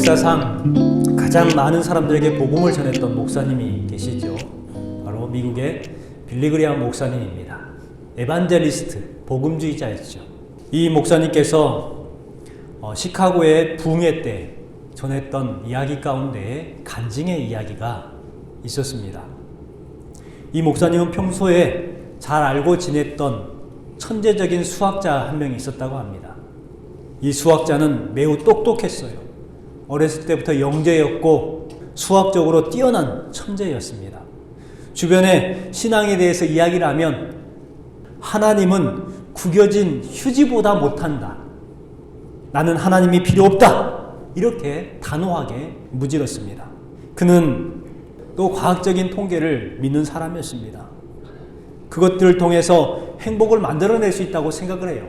역사상 가장 많은 사람들에게 복음을 전했던 목사님이 계시죠. 바로 미국의 빌리그리암 목사님입니다. 에반젤리스트, 복음주의자였죠. 이 목사님께서 시카고의 붕괴 때 전했던 이야기 가운데 간증의 이야기가 있었습니다. 이 목사님은 평소에 잘 알고 지냈던 천재적인 수학자 한 명이 있었다고 합니다. 이 수학자는 매우 똑똑했어요. 어렸을 때부터 영재였고 수학적으로 뛰어난 천재였습니다. 주변에 신앙에 대해서 이야기를 하면 하나님은 구겨진 휴지보다 못한다. 나는 하나님이 필요 없다. 이렇게 단호하게 무질렀습니다. 그는 또 과학적인 통계를 믿는 사람이었습니다. 그것들을 통해서 행복을 만들어낼 수 있다고 생각을 해요.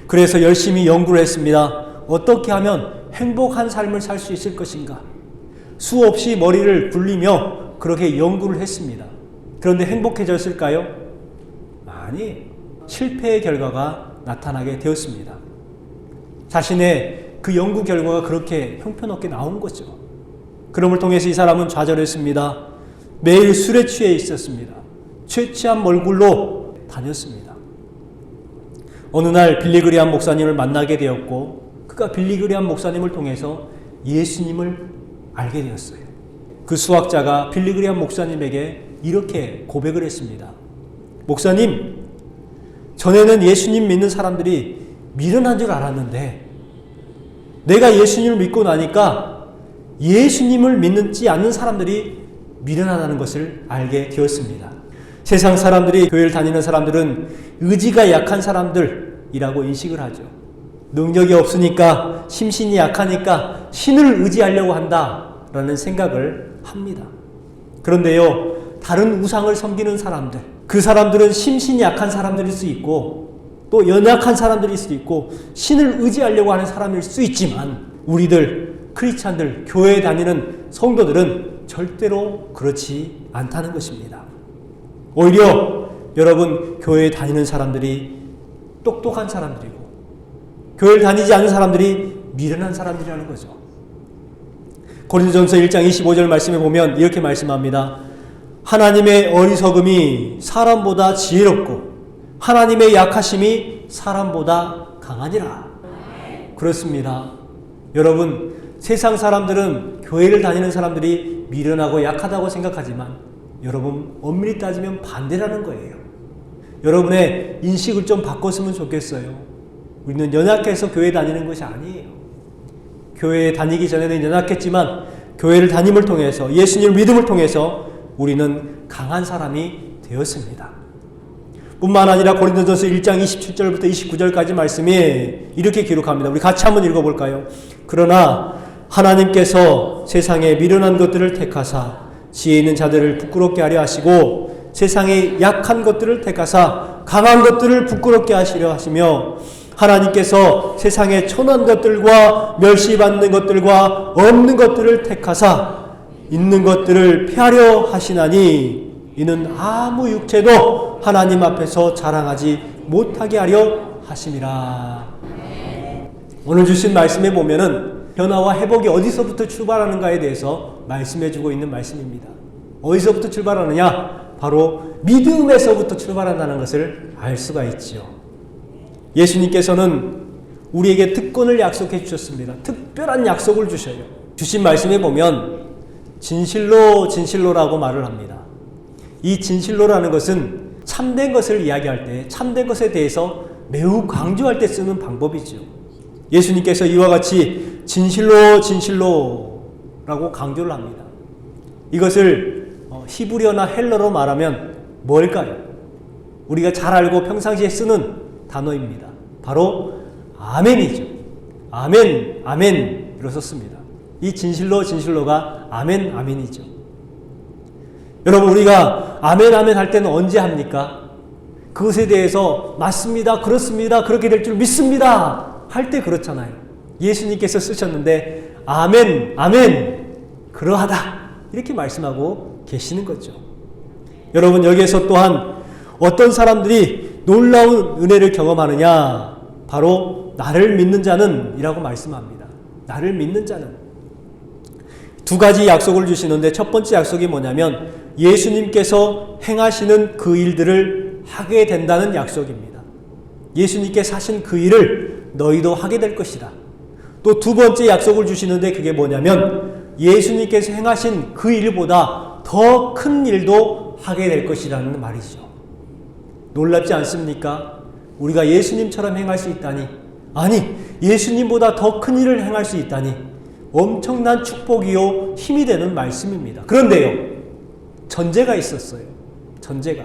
그래서 열심히 연구를 했습니다. 어떻게 하면 행복한 삶을 살 수 있을 것인가? 수없이 머리를 굴리며 그렇게 연구를 했습니다. 그런데 행복해졌을까요? 아니, 실패의 결과가 나타나게 되었습니다. 자신의 그 연구 결과가 그렇게 형편없게 나온 거죠. 그럼을 통해서 이 사람은 좌절했습니다. 매일 술에 취해 있었습니다. 취한 얼굴로 다녔습니다. 어느 날 빌리그리암 목사님을 만나게 되었고 그가 빌리그리암 목사님을 통해서 예수님을 알게 되었어요. 그 수학자가 빌리그리암 목사님에게 이렇게 고백을 했습니다. 목사님, 전에는 예수님 믿는 사람들이 미련한 줄 알았는데 내가 예수님을 믿고 나니까 예수님을 믿지 않는 사람들이 미련하다는 것을 알게 되었습니다. 세상 사람들이, 교회를 다니는 사람들은 의지가 약한 사람들이라고 인식을 하죠. 능력이 없으니까, 심신이 약하니까 신을 의지하려고 한다라는 생각을 합니다. 그런데요, 다른 우상을 섬기는 사람들, 그 사람들은 심신이 약한 사람들일 수 있고 또 연약한 사람들일 수도 있고 신을 의지하려고 하는 사람일 수 있지만 우리들 크리스찬들, 교회에 다니는 성도들은 절대로 그렇지 않다는 것입니다. 오히려 여러분, 교회에 다니는 사람들이 똑똑한 사람들이고 교회를 다니지 않는 사람들이 미련한 사람들이라는 거죠. 고린도전서 1장 25절 말씀에 보면 이렇게 말씀합니다. 하나님의 어리석음이 사람보다 지혜롭고 하나님의 약하심이 사람보다 강하니라. 그렇습니다. 여러분, 세상 사람들은 교회를 다니는 사람들이 미련하고 약하다고 생각하지만 여러분, 엄밀히 따지면 반대라는 거예요. 여러분의 인식을 좀 바꿨으면 좋겠어요. 우리는 연약해서 교회 다니는 것이 아니에요. 교회에 다니기 전에는 연약했지만 교회를 다님을 통해서, 예수님을 믿음을 통해서 우리는 강한 사람이 되었습니다. 뿐만 아니라 고린도전서 1장 27절부터 29절까지 말씀이 이렇게 기록합니다. 우리 같이 한번 읽어볼까요? 그러나 하나님께서 세상에 미련한 것들을 택하사 지혜 있는 자들을 부끄럽게 하려 하시고 세상에 약한 것들을 택하사 강한 것들을 부끄럽게 하시려 하시며 하나님께서 세상에 천한 것들과 멸시받는 것들과 없는 것들을 택하사 있는 것들을 폐하려 하시나니 이는 아무 육체도 하나님 앞에서 자랑하지 못하게 하려 하심이라. 오늘 주신 말씀에 보면은 변화와 회복이 어디서부터 출발하는가에 대해서 말씀해주고 있는 말씀입니다. 어디서부터 출발하느냐? 바로 믿음에서부터 출발한다는 것을 알 수가 있지요. 예수님께서는 우리에게 특권을 약속해 주셨습니다. 특별한 약속을 주셔요. 주신 말씀에 보면 진실로 진실로라고 말을 합니다. 이 진실로라는 것은 참된 것을 이야기할 때, 참된 것에 대해서 매우 강조할 때 쓰는 방법이죠. 예수님께서 이와 같이 진실로 진실로라고 강조를 합니다. 이것을 히브리어나 헬러로 말하면 뭘까요? 우리가 잘 알고 평상시에 쓰는 단어입니다. 바로 아멘이죠. 아멘, 아멘으로 썼습니다. 이 진실로 진실로가 아멘, 아멘이죠. 여러분, 우리가 아멘, 아멘 할 때는 언제 합니까? 그것에 대해서 맞습니다, 그렇습니다, 그렇게 될 줄 믿습니다 할 때 그렇잖아요. 예수님께서 쓰셨는데 아멘, 아멘, 그러하다 이렇게 말씀하고 계시는 거죠. 여러분, 여기에서 또한 어떤 사람들이 놀라운 은혜를 경험하느냐? 바로 나를 믿는 자는 이라고 말씀합니다. 나를 믿는 자는. 두 가지 약속을 주시는데 첫 번째 약속이 뭐냐면 예수님께서 행하시는 그 일들을 하게 된다는 약속입니다. 예수님께서 하신 그 일을 너희도 하게 될 것이다. 또 두 번째 약속을 주시는데 그게 뭐냐면 예수님께서 행하신 그 일보다 더 큰 일도 하게 될 것이라는 말이죠. 놀랍지 않습니까? 우리가 예수님처럼 행할 수 있다니, 아니 예수님보다 더 큰 일을 행할 수 있다니 엄청난 축복이요 힘이 되는 말씀입니다. 그런데요, 전제가 있었어요. 전제가.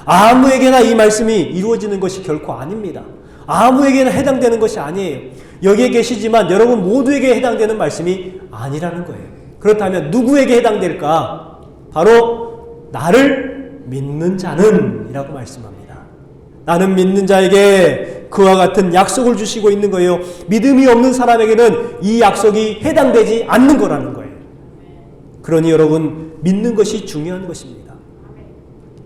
아무에게나 이 말씀이 이루어지는 것이 결코 아닙니다. 아무에게나 해당되는 것이 아니에요. 여기에 계시지만 여러분 모두에게 해당되는 말씀이 아니라는 거예요. 그렇다면 누구에게 해당될까? 바로 나를 믿는 자는 이라고 말씀합니다. 나는 믿는 자에게 그와 같은 약속을 주시고 있는 거예요. 믿음이 없는 사람에게는 이 약속이 해당되지 않는 거라는 거예요. 그러니 여러분 믿는 것이 중요한 것입니다.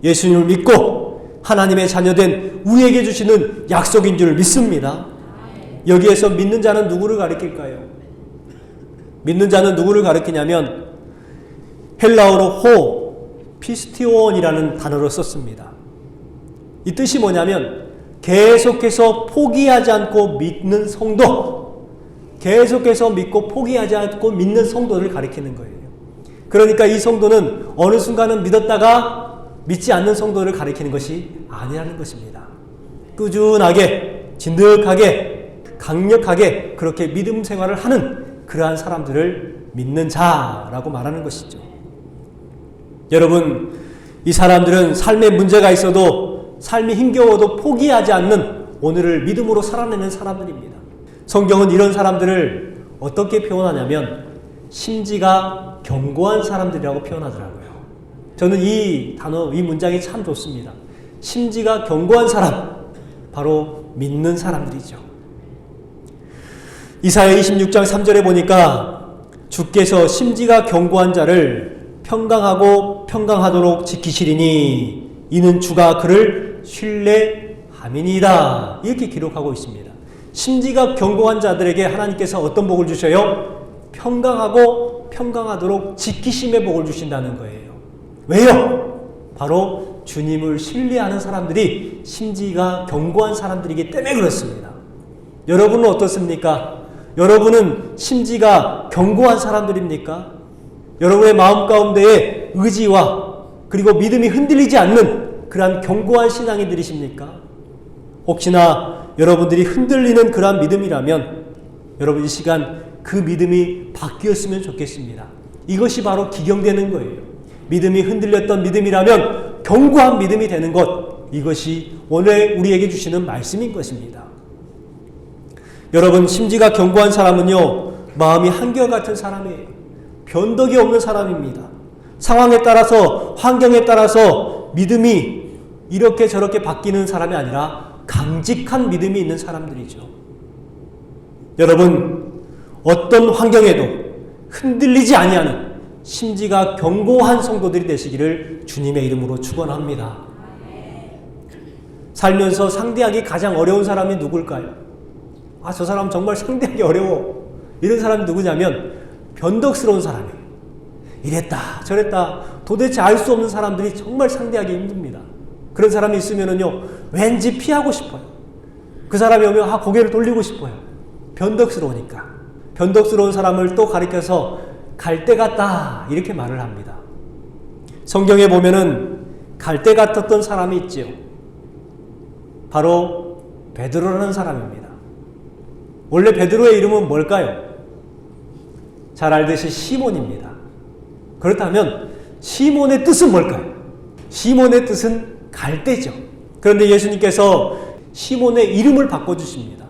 예수님을 믿고 하나님의 자녀된 우리에게 주시는 약속인 줄 믿습니다. 여기에서 믿는 자는 누구를 가리킬까요? 믿는 자는 누구를 가리키냐면 헬라어로 피스티온이라는 단어를 썼습니다. 이 뜻이 뭐냐면 계속해서 포기하지 않고 믿는 성도, 계속해서 믿고 포기하지 않고 믿는 성도를 가리키는 거예요. 그러니까 이 성도는 어느 순간은 믿었다가 믿지 않는 성도를 가리키는 것이 아니라는 것입니다. 꾸준하게, 진득하게, 강력하게 그렇게 믿음 생활을 하는 그러한 사람들을 믿는 자라고 말하는 것이죠. 여러분, 이 사람들은 삶에 문제가 있어도 삶이 힘겨워도 포기하지 않는 오늘을 믿음으로 살아내는 사람들입니다. 성경은 이런 사람들을 어떻게 표현하냐면 심지가 견고한 사람들이라고 표현하더라고요. 저는 이 단어, 이 문장이 참 좋습니다. 심지가 견고한 사람, 바로 믿는 사람들이죠. 이사야 26장 3절에 보니까 주께서 심지가 견고한 자를 평강하고 평강하도록 지키시리니 이는 주가 그를 신뢰함이니이다. 이렇게 기록하고 있습니다. 심지가 견고한 자들에게 하나님께서 어떤 복을 주셔요? 평강하고 평강하도록 지키심의 복을 주신다는 거예요. 왜요? 바로 주님을 신뢰하는 사람들이 심지가 견고한 사람들이기 때문에 그렇습니다. 여러분은 어떻습니까? 여러분은 심지가 견고한 사람들입니까? 여러분의 마음 가운데에 의지와 그리고 믿음이 흔들리지 않는 그러한 견고한 신앙인들이십니까? 혹시나 여러분들이 흔들리는 그러한 믿음이라면 여러분 이 시간 그 믿음이 바뀌었으면 좋겠습니다. 이것이 바로 기경되는 거예요. 믿음이 흔들렸던 믿음이라면 견고한 믿음이 되는 것, 이것이 오늘 우리에게 주시는 말씀인 것입니다. 여러분, 심지가 견고한 사람은요, 마음이 한결같은 사람이에요. 변덕이 없는 사람입니다. 상황에 따라서, 환경에 따라서 믿음이 이렇게 저렇게 바뀌는 사람이 아니라 강직한 믿음이 있는 사람들이죠. 여러분, 어떤 환경에도 흔들리지 아니하는 심지가 견고한 성도들이 되시기를 주님의 이름으로 축원합니다. 살면서 상대하기 가장 어려운 사람이 누굴까요? 아, 저 사람 정말 상대하기 어려워. 이런 사람이 누구냐면 변덕스러운 사람이에요. 이랬다 저랬다 도대체 알 수 없는 사람들이 정말 상대하기 힘듭니다. 그런 사람이 있으면은요, 왠지 피하고 싶어요. 그 사람이 오면 고개를 돌리고 싶어요. 변덕스러우니까. 변덕스러운 사람을 또 가리켜서 갈대 같다 이렇게 말을 합니다. 성경에 보면은 갈대 같았던 사람이 있지요. 바로 베드로라는 사람입니다. 원래 베드로의 이름은 뭘까요? 잘 알듯이 시몬입니다. 그렇다면 시몬의 뜻은 뭘까요? 시몬의 뜻은 갈대죠. 그런데 예수님께서 시몬의 이름을 바꿔주십니다.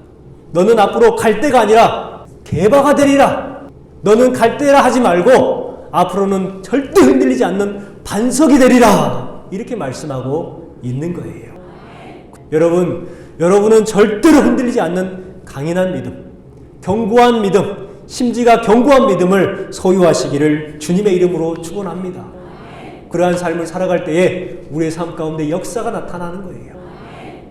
너는 앞으로 갈대가 아니라 개바가 되리라. 너는 갈대라 하지 말고 앞으로는 절대 흔들리지 않는 반석이 되리라. 이렇게 말씀하고 있는 거예요. 여러분은 절대로 흔들리지 않는 강인한 믿음, 견고한 믿음, 심지가 견고한 믿음을 소유하시기를 주님의 이름으로 축원합니다. 그러한 삶을 살아갈 때에 우리의 삶 가운데 역사가 나타나는 거예요.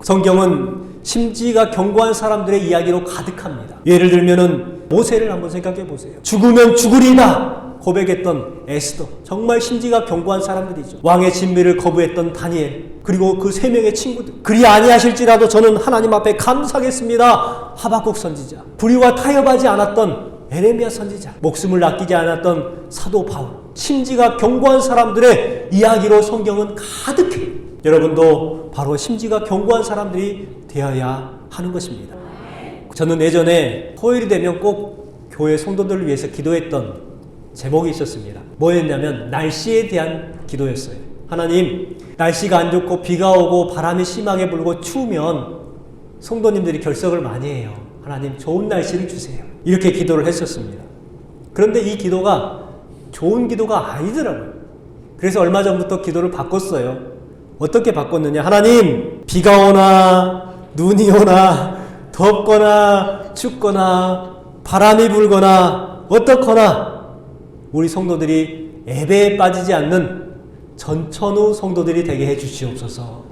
성경은 심지가 견고한 사람들의 이야기로 가득합니다. 예를 들면은 모세를 한번 생각해 보세요. 죽으면 죽으리라 고백했던 에스더, 정말 심지가 견고한 사람들이죠. 왕의 진미를 거부했던 다니엘, 그리고 그 3명의 친구들. 그리 아니하실지라도 저는 하나님 앞에 감사하겠습니다. 하박국 선지자, 불의와 타협하지 않았던 에레미야 선지자, 목숨을 아끼지 않았던 사도 바울, 심지가 견고한 사람들의 이야기로 성경은 가득해. 여러분도 바로 심지가 견고한 사람들이 되어야 하는 것입니다. 저는 예전에 토요일이 되면 꼭 교회 성도들을 위해서 기도했던 제목이 있었습니다. 뭐였냐면 날씨에 대한 기도였어요. 하나님, 날씨가 안 좋고 비가 오고 바람이 심하게 불고 추우면 성도님들이 결석을 많이 해요. 하나님, 좋은 날씨를 주세요. 이렇게 기도를 했었습니다. 그런데 이 기도가 좋은 기도가 아니더라고요. 그래서 얼마 전부터 기도를 바꿨어요. 어떻게 바꿨느냐? 하나님, 비가 오나 눈이 오나 덥거나 춥거나 바람이 불거나 어떻거나 우리 성도들이 예배에 빠지지 않는 전천후 성도들이 되게 해 주시옵소서.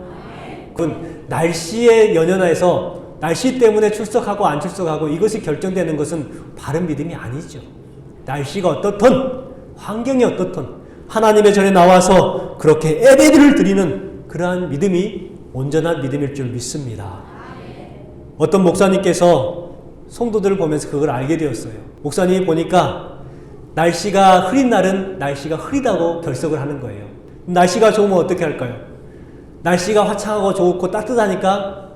그건 날씨에 연연해서 날씨 때문에 출석하고 안 출석하고 이것이 결정되는 것은 바른 믿음이 아니죠. 날씨가 어떻든 환경이 어떻든 하나님의 전에 나와서 그렇게 예배를 드리는 그러한 믿음이 온전한 믿음일 줄 믿습니다. 어떤 목사님께서 성도들을 보면서 그걸 알게 되었어요. 목사님이 보니까 날씨가 흐린 날은 날씨가 흐리다고 결석을 하는 거예요. 날씨가 좋으면 어떻게 할까요? 날씨가 화창하고 좋고 따뜻하니까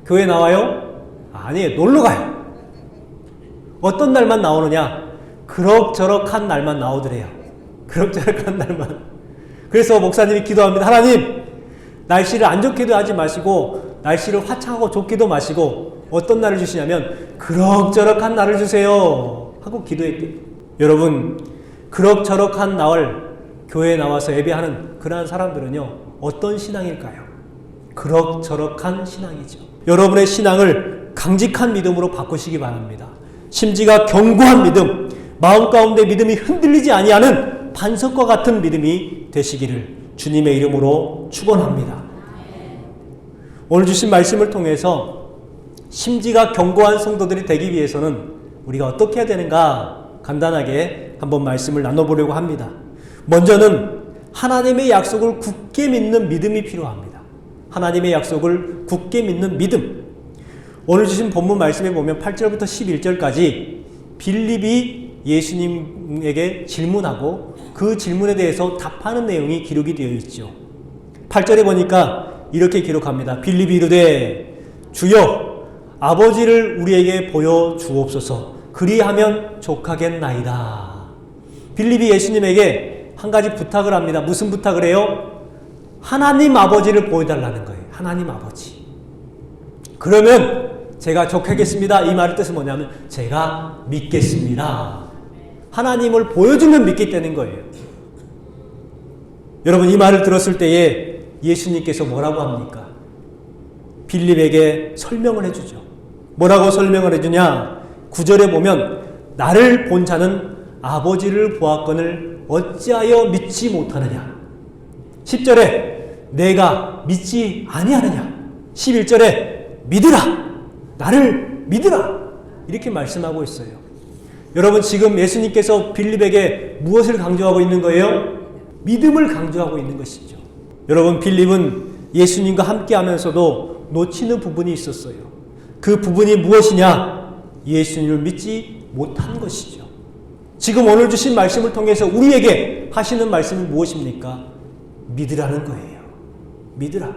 교회 나와요? 아니에요. 놀러 가요. 어떤 날만 나오느냐? 그럭저럭한 날만 나오더래요. 그럭저럭한 날만. 그래서 목사님이 기도합니다. 하나님, 날씨를 안 좋게도 하지 마시고 날씨를 화창하고 좋게도 마시고 어떤 날을 주시냐면 그럭저럭한 날을 주세요 하고 기도했대요. 여러분, 그럭저럭한 날 교회에 나와서 예배하는 그러한 사람들은요, 어떤 신앙일까요? 그럭저럭한 신앙이죠. 여러분의 신앙을 강직한 믿음으로 바꾸시기 바랍니다. 심지가 견고한 믿음, 마음 가운데 믿음이 흔들리지 아니하는 반석과 같은 믿음이 되시기를 주님의 이름으로 축원합니다. 오늘 주신 말씀을 통해서 심지가 견고한 성도들이 되기 위해서는 우리가 어떻게 해야 되는가 간단하게 한번 말씀을 나눠보려고 합니다. 먼저는 하나님의 약속을 굳게 믿는 믿음이 필요합니다. 하나님의 약속을 굳게 믿는 믿음. 오늘 주신 본문 말씀에 보면 8절부터 11절까지 빌립이 예수님에게 질문하고 그 질문에 대해서 답하는 내용이 기록이 되어 있죠. 8절에 보니까 이렇게 기록합니다. 빌립이 이르되 주여 아버지를 우리에게 보여 주옵소서. 그리하면 족하겠나이다. 빌립이 예수님에게 한 가지 부탁을 합니다. 무슨 부탁을 해요? 하나님 아버지를 보여달라는 거예요. 하나님 아버지. 그러면 제가 족하겠습니다. 이 말의 뜻은 뭐냐면 제가 믿겠습니다. 하나님을 보여주면 믿겠다는 거예요. 여러분, 이 말을 들었을 때에 예수님께서 뭐라고 합니까? 빌립에게 설명을 해주죠. 뭐라고 설명을 해주냐? 9절에 보면 나를 본 자는 아버지를 보았거늘 어찌하여 믿지 못하느냐. 10절에 내가 믿지 아니하느냐. 11절에 믿으라. 나를 믿으라. 이렇게 말씀하고 있어요. 여러분, 지금 예수님께서 빌립에게 무엇을 강조하고 있는 거예요? 믿음을 강조하고 있는 것이죠. 여러분, 빌립은 예수님과 함께 하면서도 놓치는 부분이 있었어요. 그 부분이 무엇이냐? 예수님을 믿지 못한 것이죠. 지금 오늘 주신 말씀을 통해서 우리에게 하시는 말씀이 무엇입니까? 믿으라는 거예요. 믿으라.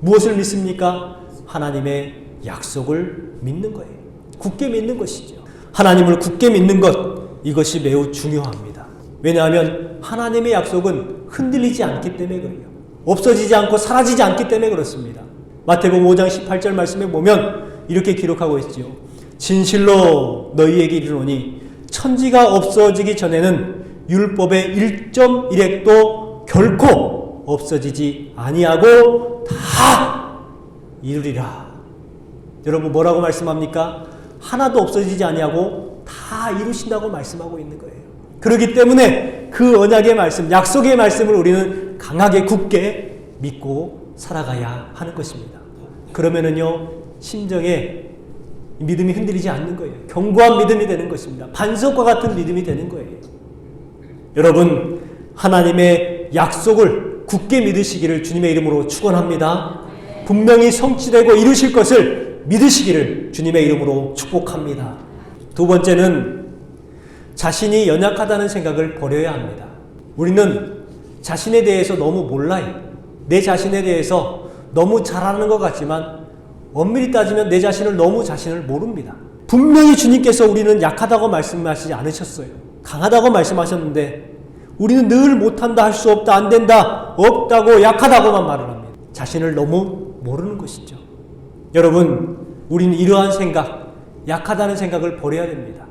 무엇을 믿습니까? 하나님의 약속을 믿는 거예요. 굳게 믿는 것이죠. 하나님을 굳게 믿는 것, 이것이 매우 중요합니다. 왜냐하면 하나님의 약속은 흔들리지 않기 때문에 그래요. 없어지지 않고 사라지지 않기 때문에 그렇습니다. 마태복음 5장 18절 말씀에 보면 이렇게 기록하고 있지요. 진실로 너희에게 이르노니 천지가 없어지기 전에는 율법의 1.1획도 결코 없어지지 아니하고 다 이루리라. 여러분, 뭐라고 말씀합니까? 하나도 없어지지 아니하고 다 이루신다고 말씀하고 있는 거예요. 그렇기 때문에 그 언약의 말씀, 약속의 말씀을 우리는 강하게 굳게 믿고 살아가야 하는 것입니다. 그러면은요, 심정에 믿음이 흔들리지 않는 거예요. 견고한 믿음이 되는 것입니다. 반석과 같은 믿음이 되는 거예요. 여러분, 하나님의 약속을 굳게 믿으시기를 주님의 이름으로 축원합니다. 분명히 성취되고 이루실 것을 믿으시기를 주님의 이름으로 축복합니다. 두 번째는 자신이 연약하다는 생각을 버려야 합니다. 우리는 자신에 대해서 너무 몰라요. 내 자신에 대해서 너무 잘하는 것 같지만 엄밀히 따지면 내 자신을 너무 자신을 모릅니다. 분명히 주님께서 우리는 약하다고 말씀하시지 않으셨어요. 강하다고 말씀하셨는데 우리는 늘 못한다, 할 수 없다, 안 된다, 없다고, 약하다고만 말을 합니다. 자신을 너무 모르는 것이죠. 여러분, 우리는 이러한 생각, 약하다는 생각을 버려야 됩니다.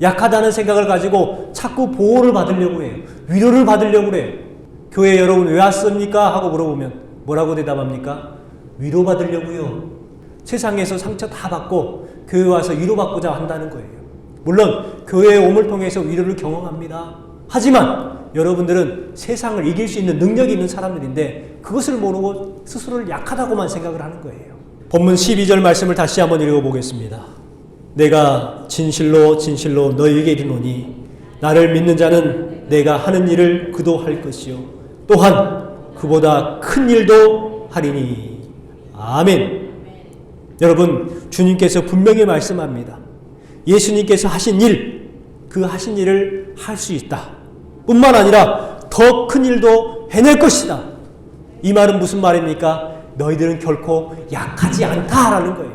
약하다는 생각을 가지고 자꾸 보호를 받으려고 해요. 위로를 받으려고 해요. 교회 여러분 왜 왔습니까? 하고 물어보면 뭐라고 대답합니까? 위로받으려고요. 세상에서 상처 다 받고 교회 와서 위로받고자 한다는 거예요. 물론 교회의 옴을 통해서 위로를 경험합니다. 하지만 여러분들은 세상을 이길 수 있는 능력이 있는 사람들인데 그것을 모르고 스스로를 약하다고만 생각을 하는 거예요. 본문 12절 말씀을 다시 한번 읽어보겠습니다. 내가 진실로 진실로 너희에게 이르노니 나를 믿는 자는 내가 하는 일을 그도 할 것이요 또한 그보다 큰 일도 하리니. 아멘. 여러분, 주님께서 분명히 말씀합니다. 예수님께서 하신 일, 그 하신 일을 할 수 있다. 뿐만 아니라 더 큰 일도 해낼 것이다. 이 말은 무슨 말입니까? 너희들은 결코 약하지 않다라는 거예요.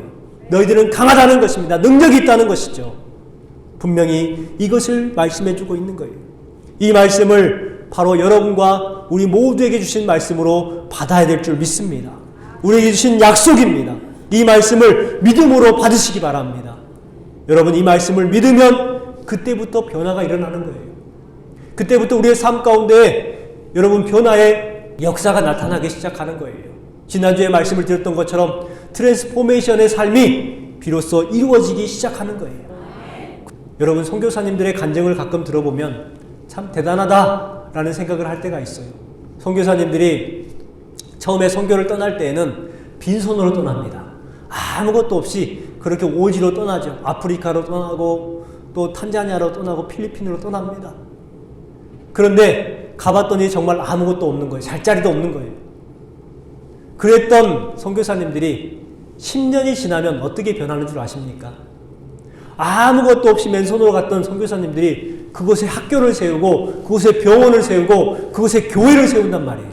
너희들은 강하다는 것입니다. 능력이 있다는 것이죠. 분명히 이것을 말씀해주고 있는 거예요. 이 말씀을 바로 여러분과 우리 모두에게 주신 말씀으로 받아야 될 줄 믿습니다. 우리에게 주신 약속입니다. 이 말씀을 믿음으로 받으시기 바랍니다. 여러분, 이 말씀을 믿으면 그때부터 변화가 일어나는 거예요. 그때부터 우리의 삶 가운데 여러분 변화의 역사가 나타나기 시작하는 거예요. 지난주에 말씀을 드렸던 것처럼 트랜스포메이션의 삶이 비로소 이루어지기 시작하는 거예요. 여러분, 선교사님들의 간증을 가끔 들어보면 참 대단하다라는 생각을 할 때가 있어요. 선교사님들이 처음에 선교를 떠날 때에는 빈손으로 떠납니다. 아무것도 없이 그렇게 오지로 떠나죠. 아프리카로 떠나고 또 탄자니아로 떠나고 필리핀으로 떠납니다. 그런데 가봤더니 정말 아무것도 없는 거예요. 잘자리도 없는 거예요. 그랬던 선교사님들이 10년이 지나면 어떻게 변하는 줄 아십니까? 아무것도 없이 맨손으로 갔던 선교사님들이 그곳에 학교를 세우고 그곳에 병원을 세우고 그곳에 교회를 세운단 말이에요.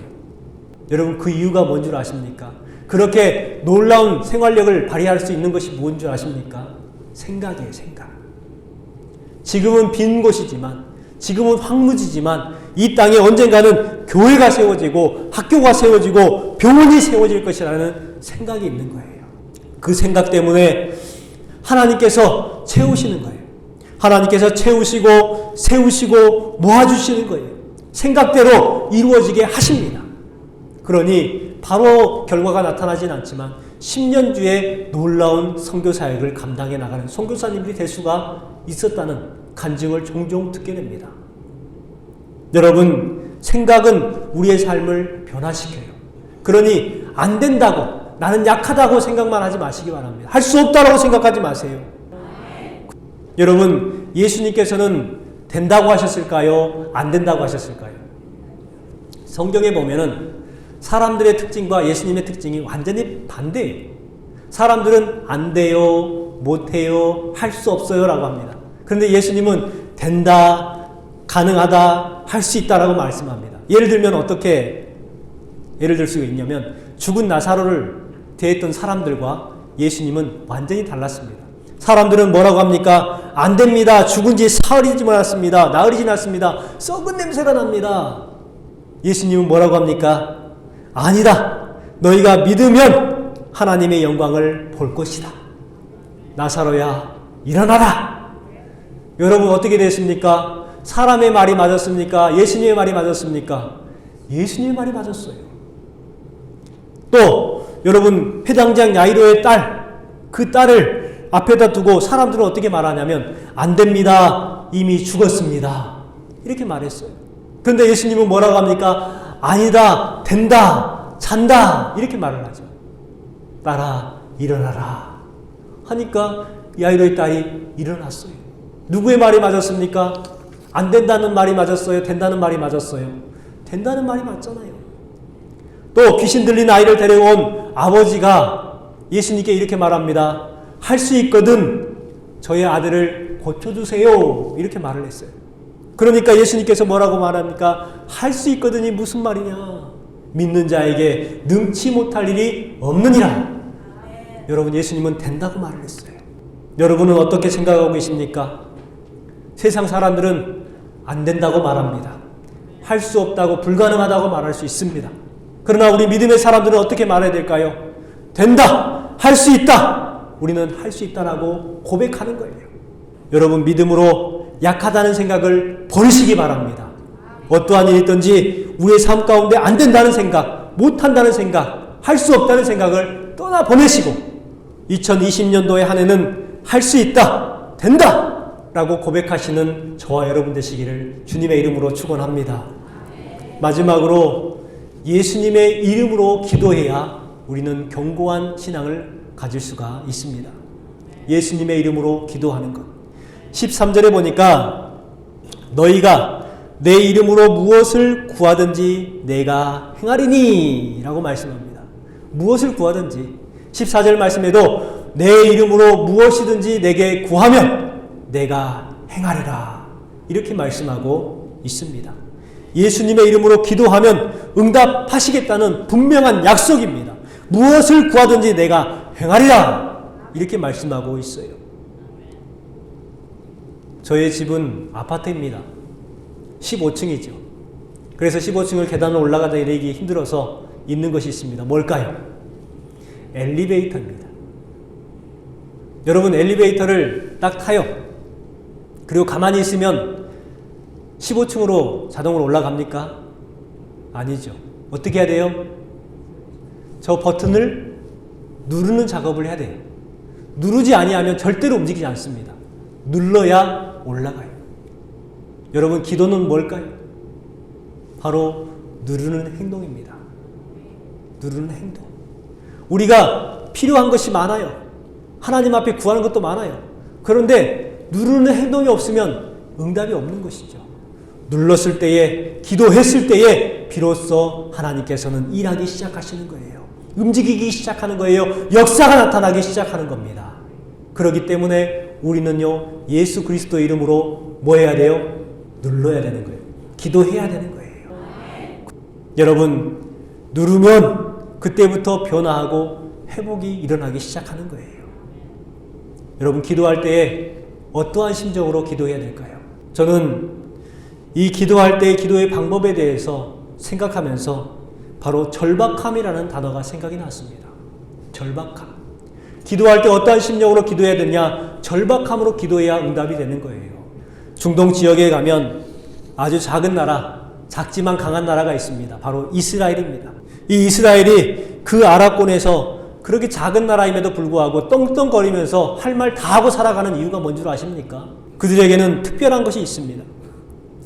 여러분, 그 이유가 뭔 줄 아십니까? 그렇게 놀라운 생활력을 발휘할 수 있는 것이 뭔 줄 아십니까? 생각이에요, 생각. 지금은 빈 곳이지만, 지금은 황무지지만 이 땅에 언젠가는 교회가 세워지고 학교가 세워지고 병원이 세워질 것이라는 생각이 있는 거예요. 그 생각 때문에 하나님께서 채우시는 거예요. 하나님께서 채우시고 세우시고 모아주시는 거예요. 생각대로 이루어지게 하십니다. 그러니 바로 결과가 나타나진 않지만 10년 뒤에 놀라운 선교 사역을 감당해 나가는 선교사님들이 될 수가 있었다는 간증을 종종 듣게 됩니다. 여러분, 생각은 우리의 삶을 변화시켜요. 그러니 안 된다고, 나는 약하다고 생각만 하지 마시기 바랍니다. 할 수 없다고 생각하지 마세요. 여러분, 예수님께서는 된다고 하셨을까요? 안 된다고 하셨을까요? 성경에 보면은 사람들의 특징과 예수님의 특징이 완전히 반대예요. 사람들은 안 돼요, 못해요, 할 수 없어요 라고 합니다. 그런데 예수님은 된다, 가능하다, 할 수 있다라고 말씀합니다. 예를 들면 어떻게 예를 들 수가 있냐면 죽은 나사로를 대했던 사람들과 예수님은 완전히 달랐습니다. 사람들은 뭐라고 합니까? 안 됩니다. 죽은 지 사흘이 지났습니다. 나흘이 지났습니다. 썩은 냄새가 납니다. 예수님은 뭐라고 합니까? 아니다. 너희가 믿으면 하나님의 영광을 볼 것이다. 나사로야, 일어나라. 여러분, 어떻게 됐습니까? 사람의 말이 맞았습니까? 예수님의 말이 맞았습니까? 예수님의 말이 맞았어요. 또 여러분, 회당장 야이로의 딸, 그 딸을 앞에다 두고 사람들은 어떻게 말하냐면 안 됩니다. 이미 죽었습니다. 이렇게 말했어요. 그런데 예수님은 뭐라고 합니까? 아니다, 된다, 잔다, 이렇게 말을 하죠. 딸아, 일어나라 하니까 야이로의 딸이 일어났어요. 누구의 말이 맞았습니까? 안 된다는 말이 맞았어요? 된다는 말이 맞았어요? 된다는 말이 맞잖아요. 또 귀신 들린 아이를 데려온 아버지가 예수님께 이렇게 말합니다. 할 수 있거든 저의 아들을 고쳐주세요. 이렇게 말을 했어요. 그러니까 예수님께서 뭐라고 말합니까? 할 수 있거든이 무슨 말이냐? 믿는 자에게 능치 못할 일이 없느니라. 여러분, 예수님은 된다고 말을 했어요. 여러분은 어떻게 생각하고 계십니까? 세상 사람들은 안 된다고 말합니다. 할 수 없다고, 불가능하다고 말할 수 있습니다. 그러나 우리 믿음의 사람들은 어떻게 말해야 될까요? 된다! 할 수 있다! 우리는 할 수 있다라고 고백하는 거예요. 여러분, 믿음으로 약하다는 생각을 버리시기 바랍니다. 어떠한 일이 있든지 우리의 삶 가운데 안 된다는 생각, 못한다는 생각, 할 수 없다는 생각을 떠나보내시고 2020년도의 한 해는 할 수 있다! 된다! 라고 고백하시는 저와 여러분 되시기를 주님의 이름으로 축원합니다. 마지막으로 예수님의 이름으로 기도해야 우리는 견고한 신앙을 가질 수가 있습니다. 예수님의 이름으로 기도하는 것. 13절에 보니까 너희가 내 이름으로 무엇을 구하든지 내가 행하리니 라고 말씀합니다. 무엇을 구하든지. 14절 말씀에도 내 이름으로 무엇이든지 내게 구하면 내가 행하리라 이렇게 말씀하고 있습니다. 예수님의 이름으로 기도하면 응답하시겠다는 분명한 약속입니다. 무엇을 구하든지 내가 행하리라 이렇게 말씀하고 있어요. 저의 집은 아파트입니다. 15층이죠. 그래서 15층을 계단을 올라가다 내리기 힘들어서 있는 것이 있습니다. 뭘까요? 엘리베이터입니다. 여러분, 엘리베이터를 딱 타요. 그리고 가만히 있으면 15층으로 자동으로 올라갑니까? 아니죠. 어떻게 해야 돼요? 저 버튼을 누르는 작업을 해야 돼요. 누르지 아니하면 절대로 움직이지 않습니다. 눌러야 올라가요. 여러분, 기도는 뭘까요? 바로 누르는 행동입니다. 누르는 행동. 우리가 필요한 것이 많아요. 하나님 앞에 구하는 것도 많아요. 그런데 누르는 행동이 없으면 응답이 없는 것이죠. 눌렀을 때에, 기도했을 때에 비로소 하나님께서는 일하기 시작하시는 거예요. 움직이기 시작하는 거예요. 역사가 나타나기 시작하는 겁니다. 그렇기 때문에 우리는요, 예수 그리스도 이름으로 뭐 해야 돼요? 눌러야 되는 거예요. 기도해야 되는 거예요. 여러분, 누르면 그때부터 변화하고 회복이 일어나기 시작하는 거예요. 여러분, 기도할 때에 어떠한 심정으로 기도해야 될까요? 저는 이 기도할 때의 기도의 방법에 대해서 생각하면서 바로 절박함이라는 단어가 생각이 났습니다. 절박함. 기도할 때 어떠한 심정으로 기도해야 되냐? 절박함으로 기도해야 응답이 되는 거예요. 중동 지역에 가면 아주 작은 나라, 작지만 강한 나라가 있습니다. 바로 이스라엘입니다. 이 이스라엘이 그 아랍권에서 그렇게 작은 나라임에도 불구하고 떵떵거리면서 할 말 다 하고 살아가는 이유가 뭔 줄 아십니까? 그들에게는 특별한 것이 있습니다.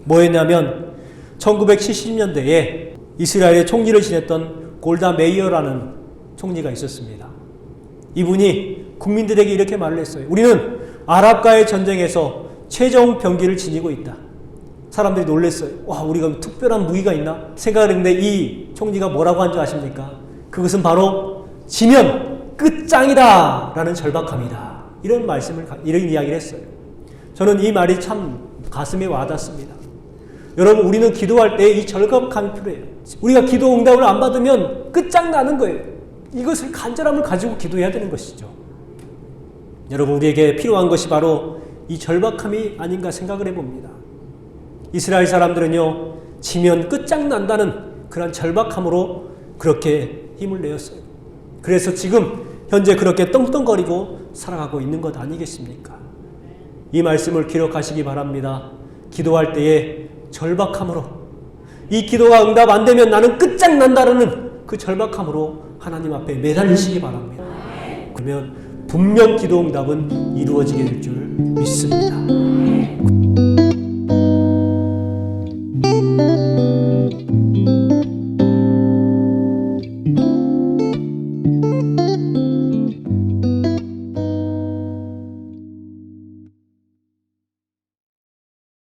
뭐였냐면 1970년대에 이스라엘의 총리를 지냈던 골다 메이어라는 총리가 있었습니다. 이분이 국민들에게 이렇게 말을 했어요. 우리는 아랍과의 전쟁에서 최종 병기를 지니고 있다. 사람들이 놀랐어요. 와, 우리가 특별한 무기가 있나? 생각을 했는데 이 총리가 뭐라고 한 줄 아십니까? 그것은 바로 지면 끝장이다 라는 절박함이다. 이런 이런 이야기를 했어요. 저는 이 말이 참 가슴에 와닿습니다. 여러분, 우리는 기도할 때 이 절박함이 필요해요. 우리가 기도 응답을 안 받으면 끝장나는 거예요. 이것을 간절함을 가지고 기도해야 되는 것이죠. 여러분, 우리에게 필요한 것이 바로 이 절박함이 아닌가 생각을 해봅니다. 이스라엘 사람들은요, 지면 끝장난다는 그런 절박함으로 그렇게 힘을 내었어요. 그래서 지금 현재 그렇게 떵떵거리고 살아가고 있는 것 아니겠습니까? 이 말씀을 기록하시기 바랍니다. 기도할 때에 절박함으로, 이 기도가 응답 안 되면 나는 끝장난다라는 그 절박함으로 하나님 앞에 매달리시기 바랍니다. 그러면 분명 기도 응답은 이루어지게 될 줄 믿습니다.